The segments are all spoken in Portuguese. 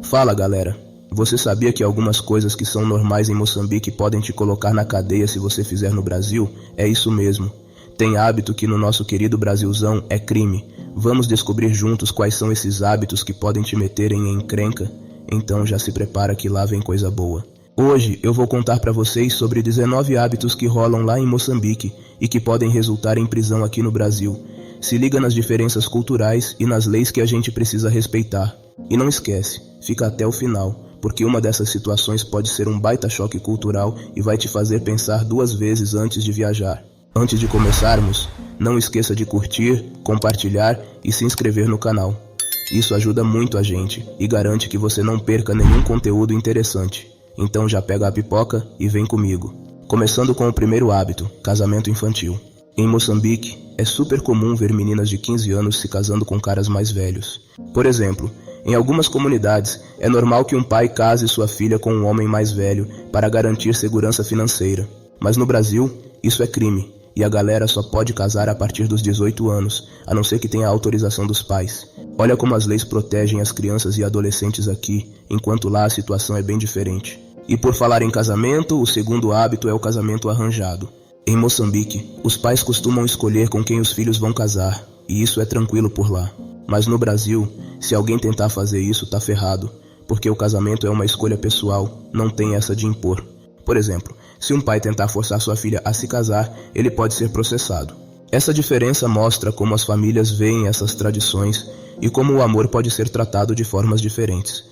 Fala, galera. Você sabia que algumas coisas que são normais em Moçambique podem te colocar na cadeia se você fizer no Brasil? É isso mesmo. Tem hábito que no nosso querido Brasilzão é crime. Vamos descobrir juntos quais são esses hábitos que podem te meter em encrenca? Então já se prepara que lá vem coisa boa. Hoje eu vou contar pra vocês sobre 19 hábitos que rolam lá em Moçambique e que podem resultar em prisão aqui no Brasil. Se liga nas diferenças culturais e nas leis que a gente precisa respeitar. E não esquece, fica até o final, porque uma dessas situações pode ser um baita choque cultural e vai te fazer pensar 2 vezes antes de viajar. Antes de começarmos, não esqueça de curtir, compartilhar e se inscrever no canal. Isso ajuda muito a gente e garante que você não perca nenhum conteúdo interessante. Então já pega a pipoca e vem comigo. Começando com o primeiro hábito, casamento infantil. Em Moçambique, é super comum ver meninas de 15 anos se casando com caras mais velhos. Por exemplo, em algumas comunidades, é normal que um pai case sua filha com um homem mais velho para garantir segurança financeira. Mas no Brasil, isso é crime, e a galera só pode casar a partir dos 18 anos, a não ser que tenha a autorização dos pais. Olha como as leis protegem as crianças e adolescentes aqui, enquanto lá a situação é bem diferente. E por falar em casamento, o segundo hábito é o casamento arranjado. Em Moçambique, os pais costumam escolher com quem os filhos vão casar, e isso é tranquilo por lá. Mas no Brasil, se alguém tentar fazer isso, tá ferrado, porque o casamento é uma escolha pessoal, não tem essa de impor. Por exemplo, se um pai tentar forçar sua filha a se casar, ele pode ser processado. Essa diferença mostra como as famílias veem essas tradições e como o amor pode ser tratado de formas diferentes.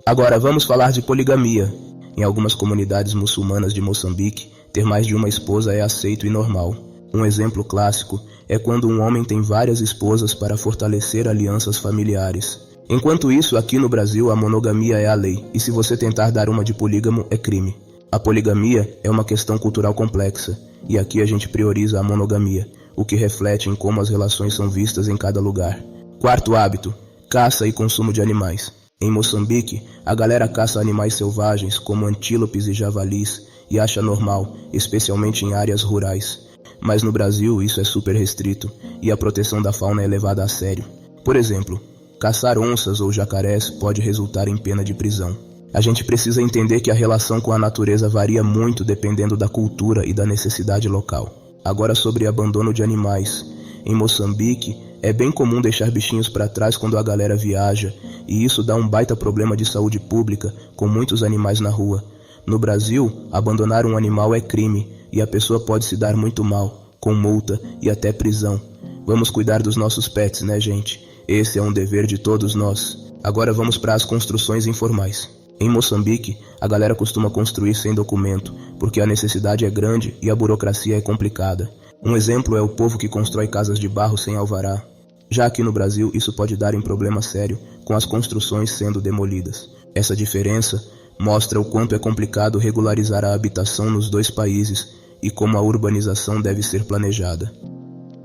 Agora vamos falar de poligamia. Em algumas comunidades muçulmanas de Moçambique, ter mais de uma esposa é aceito e normal. Um exemplo clássico é quando um homem tem várias esposas para fortalecer alianças familiares. Enquanto isso, aqui no Brasil, a monogamia é a lei, e se você tentar dar uma de polígamo, é crime. A poligamia é uma questão cultural complexa, e aqui a gente prioriza a monogamia, o que reflete em como as relações são vistas em cada lugar. Quarto hábito, caça e consumo de animais. Em Moçambique, a galera caça animais selvagens como antílopes e javalis e acha normal, especialmente em áreas rurais. Mas no Brasil isso é super restrito e a proteção da fauna é levada a sério. Por exemplo, caçar onças ou jacarés pode resultar em pena de prisão. A gente precisa entender que a relação com a natureza varia muito dependendo da cultura e da necessidade local. Agora sobre abandono de animais. Em Moçambique, é bem comum deixar bichinhos para trás quando a galera viaja, e isso dá um baita problema de saúde pública, com muitos animais na rua. No Brasil, abandonar um animal é crime, e a pessoa pode se dar muito mal, com multa e até prisão. Vamos cuidar dos nossos pets, né, gente? Esse é um dever de todos nós. Agora vamos para as construções informais. Em Moçambique, a galera costuma construir sem documento, porque a necessidade é grande e a burocracia é complicada. Um exemplo é o povo que constrói casas de barro sem alvará. Já aqui no Brasil, isso pode dar em problema sério, com as construções sendo demolidas. Essa diferença mostra o quanto é complicado regularizar a habitação nos 2 países e como a urbanização deve ser planejada.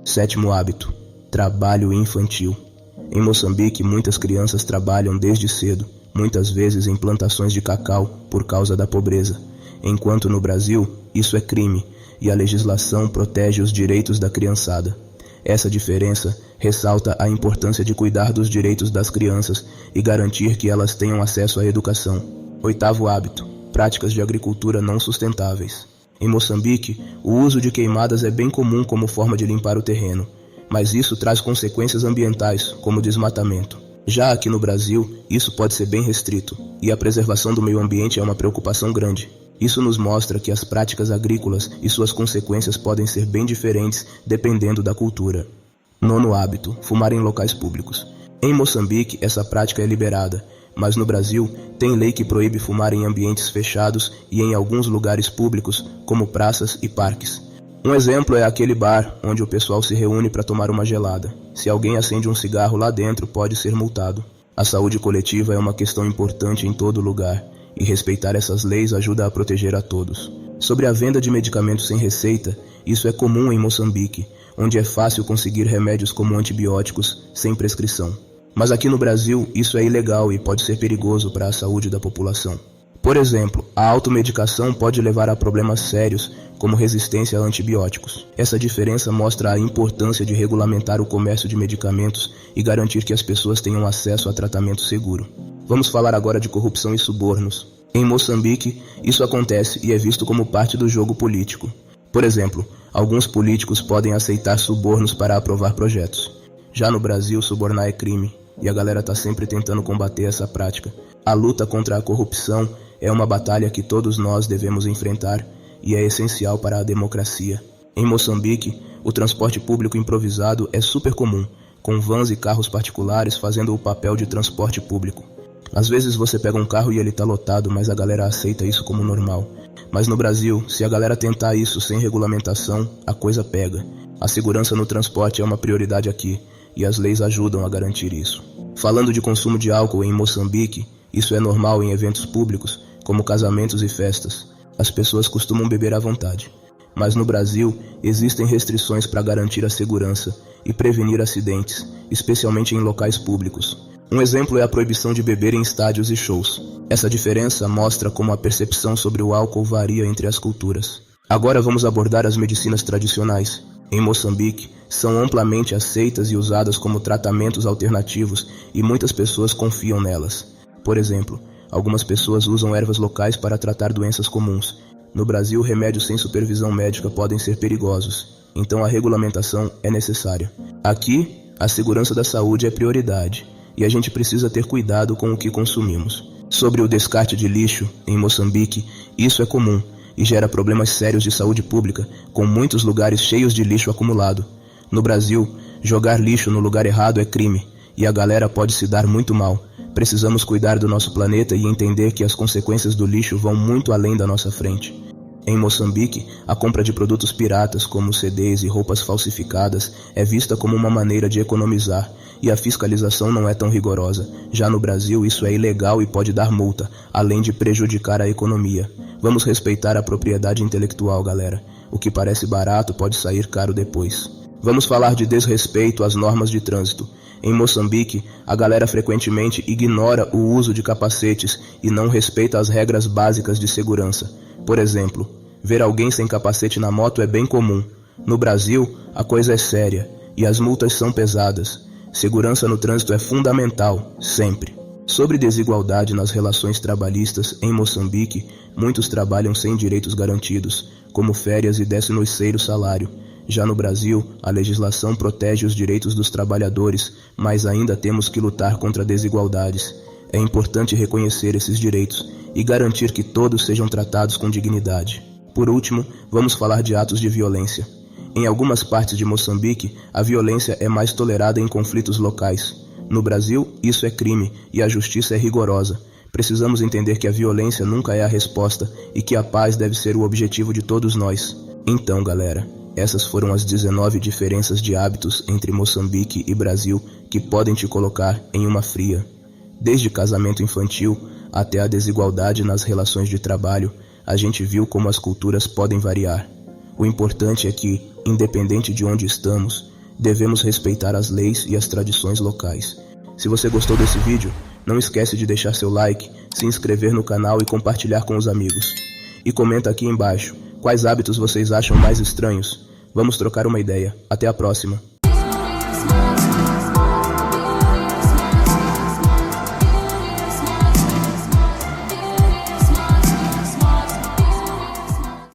Sétimo hábito, trabalho infantil. Em Moçambique, muitas crianças trabalham desde cedo, muitas vezes em plantações de cacau por causa da pobreza, enquanto no Brasil isso é crime e a legislação protege os direitos da criançada. Essa diferença ressalta a importância de cuidar dos direitos das crianças e garantir que elas tenham acesso à educação. Oitavo hábito, práticas de agricultura não sustentáveis. Em Moçambique, o uso de queimadas é bem comum como forma de limpar o terreno, mas isso traz consequências ambientais, como desmatamento. Já aqui no Brasil, isso pode ser bem restrito, e a preservação do meio ambiente é uma preocupação grande. Isso nos mostra que as práticas agrícolas e suas consequências podem ser bem diferentes dependendo da cultura. Nono hábito, fumar em locais públicos. Em Moçambique, essa prática é liberada, mas no Brasil, tem lei que proíbe fumar em ambientes fechados e em alguns lugares públicos, como praças e parques. Um exemplo é aquele bar onde o pessoal se reúne para tomar uma gelada. Se alguém acende um cigarro lá dentro, pode ser multado. A saúde coletiva é uma questão importante em todo lugar, e respeitar essas leis ajuda a proteger a todos. Sobre a venda de medicamentos sem receita, isso é comum em Moçambique, onde é fácil conseguir remédios como antibióticos sem prescrição. Mas aqui no Brasil, isso é ilegal e pode ser perigoso para a saúde da população. Por exemplo, a automedicação pode levar a problemas sérios, como resistência a antibióticos. Essa diferença mostra a importância de regulamentar o comércio de medicamentos e garantir que as pessoas tenham acesso a tratamento seguro. Vamos falar agora de corrupção e subornos. Em Moçambique, isso acontece e é visto como parte do jogo político. Por exemplo, alguns políticos podem aceitar subornos para aprovar projetos. Já no Brasil, subornar é crime, e a galera tá sempre tentando combater essa prática. A luta contra a corrupção é uma batalha que todos nós devemos enfrentar e é essencial para a democracia. Em Moçambique, o transporte público improvisado é super comum, com vans e carros particulares fazendo o papel de transporte público. Às vezes você pega um carro e ele tá lotado, mas a galera aceita isso como normal. Mas no Brasil, se a galera tentar isso sem regulamentação, a coisa pega. A segurança no transporte é uma prioridade aqui, e as leis ajudam a garantir isso. Falando de consumo de álcool em Moçambique, isso é normal em eventos públicos, como casamentos e festas. As pessoas costumam beber à vontade. Mas no Brasil, existem restrições para garantir a segurança e prevenir acidentes, especialmente em locais públicos. Um exemplo é a proibição de beber em estádios e shows. Essa diferença mostra como a percepção sobre o álcool varia entre as culturas. Agora vamos abordar as medicinas tradicionais. Em Moçambique, são amplamente aceitas e usadas como tratamentos alternativos e muitas pessoas confiam nelas. Por exemplo, algumas pessoas usam ervas locais para tratar doenças comuns. No Brasil, remédios sem supervisão médica podem ser perigosos, então a regulamentação é necessária. Aqui, a segurança da saúde é prioridade, e a gente precisa ter cuidado com o que consumimos. Sobre o descarte de lixo, em Moçambique, isso é comum e gera problemas sérios de saúde pública, com muitos lugares cheios de lixo acumulado. No Brasil, jogar lixo no lugar errado é crime, e a galera pode se dar muito mal. Precisamos cuidar do nosso planeta e entender que as consequências do lixo vão muito além da nossa frente. Em Moçambique, a compra de produtos piratas como CDs e roupas falsificadas é vista como uma maneira de economizar, e a fiscalização não é tão rigorosa. Já no Brasil, isso é ilegal e pode dar multa, além de prejudicar a economia. Vamos respeitar a propriedade intelectual, galera. O que parece barato pode sair caro depois. Vamos falar de desrespeito às normas de trânsito. Em Moçambique, a galera frequentemente ignora o uso de capacetes e não respeita as regras básicas de segurança. Por exemplo, ver alguém sem capacete na moto é bem comum. No Brasil, a coisa é séria e as multas são pesadas. Segurança no trânsito é fundamental, sempre. Sobre desigualdade nas relações trabalhistas, em Moçambique, muitos trabalham sem direitos garantidos, como férias e 13º salário. Já no Brasil, a legislação protege os direitos dos trabalhadores, mas ainda temos que lutar contra desigualdades. É importante reconhecer esses direitos e garantir que todos sejam tratados com dignidade. Por último, vamos falar de atos de violência. Em algumas partes de Moçambique, a violência é mais tolerada em conflitos locais. No Brasil, isso é crime e a justiça é rigorosa. Precisamos entender que a violência nunca é a resposta e que a paz deve ser o objetivo de todos nós. Então, galera, essas foram as 19 diferenças de hábitos entre Moçambique e Brasil que podem te colocar em uma fria. Desde casamento infantil até a desigualdade nas relações de trabalho, a gente viu como as culturas podem variar. O importante é que, independente de onde estamos, devemos respeitar as leis e as tradições locais. Se você gostou desse vídeo, não esquece de deixar seu like, se inscrever no canal e compartilhar com os amigos. E comenta aqui embaixo, quais hábitos vocês acham mais estranhos? Vamos trocar uma ideia. Até a próxima.